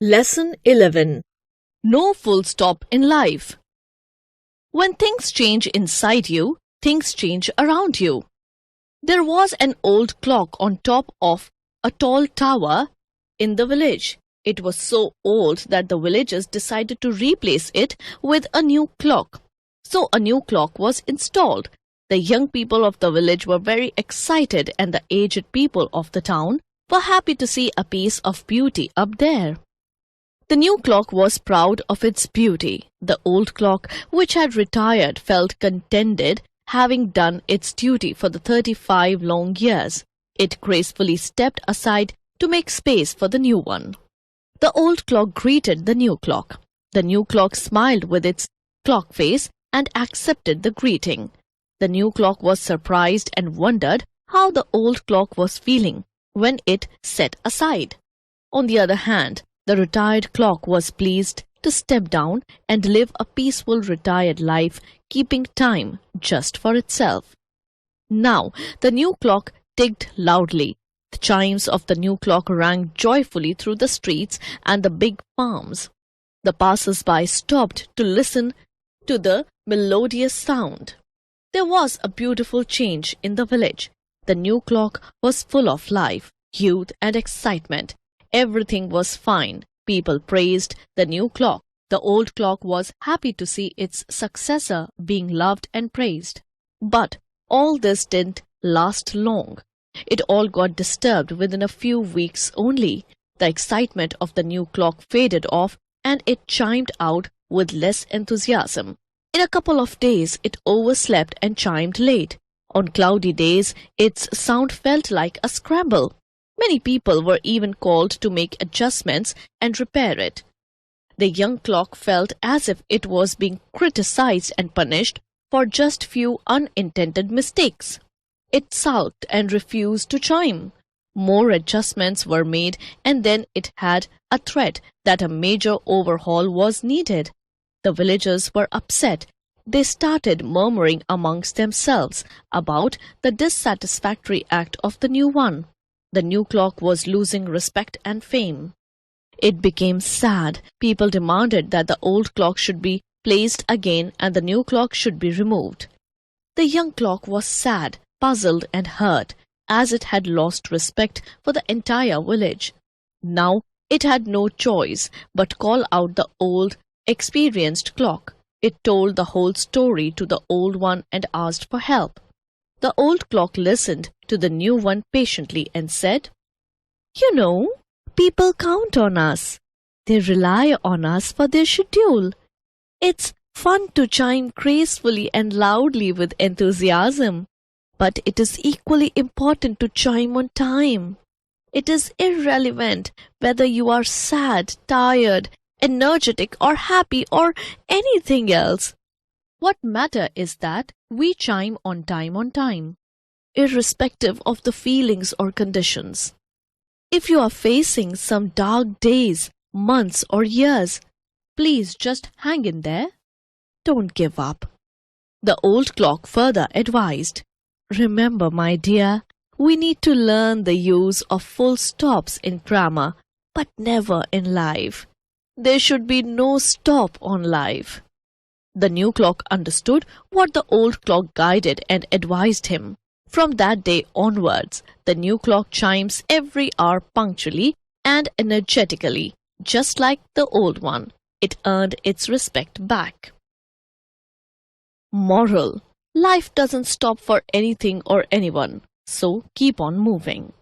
Lesson 11. No full stop in life. When things change inside you, things change around you. There was an old clock on top of a tall tower in the village. It was so old that the villagers decided to replace it with a new clock. So a new clock was installed. The young people of the village were very excited, and the aged people of the town were happy to see a piece of beauty up there. The new clock was proud of its beauty. The old clock, which had retired, felt contented, having done its duty for the 35 long years. It gracefully stepped aside to make space for the new one. The old clock greeted the new clock. The new clock smiled with its clock face and accepted the greeting. The new clock was surprised and wondered how the old clock was feeling when it set aside. On the other hand, the retired clock was pleased to step down and live a peaceful retired life, keeping time just for itself. Now, the new clock ticked loudly. The chimes of the new clock rang joyfully through the streets and the big farms. The passers-by stopped to listen to the melodious sound. There was a beautiful change in the village. The new clock was full of life, youth, and excitement. Everything was fine. People praised the new clock. The old clock was happy to see its successor being loved and praised. But all this didn't last long. It all got disturbed within a few weeks only. The excitement of the new clock faded off, and it chimed out with less enthusiasm. In a couple of days, it overslept and chimed late. On cloudy days, its sound felt like a scramble. Many people were even called to make adjustments and repair it. The young clock felt as if it was being criticized and punished for just few unintended mistakes. It sulked and refused to chime. More adjustments were made, and then it had a threat that a major overhaul was needed. The villagers were upset. They started murmuring amongst themselves about the dissatisfactory act of the new one. The new clock was losing respect and fame. It became sad. People demanded that the old clock should be placed again and the new clock should be removed. The young clock was sad, puzzled, and hurt, as it had lost respect for the entire village. Now it had no choice but call out the old, experienced clock. It told the whole story to the old one and asked for help. The old clock listened to the new one patiently and said, "You know, people count on us. They rely on us for their schedule. It's fun to chime gracefully and loudly with enthusiasm, but it is equally important to chime on time. It is irrelevant whether you are sad, tired, energetic, or happy, or anything else. What matters is that we chime on time, irrespective of the feelings or conditions. If you are facing some dark days, months, or years, please just hang in there. Don't give up." The old clock further advised, "Remember, my dear, we need to learn the use of full stops in grammar, but never in life. There should be no stop on life." The new clock understood what the old clock guided and advised him. From that day onwards, the new clock chimes every hour punctually and energetically, just like the old one. It earned its respect back. Moral: life doesn't stop for anything or anyone, so keep on moving.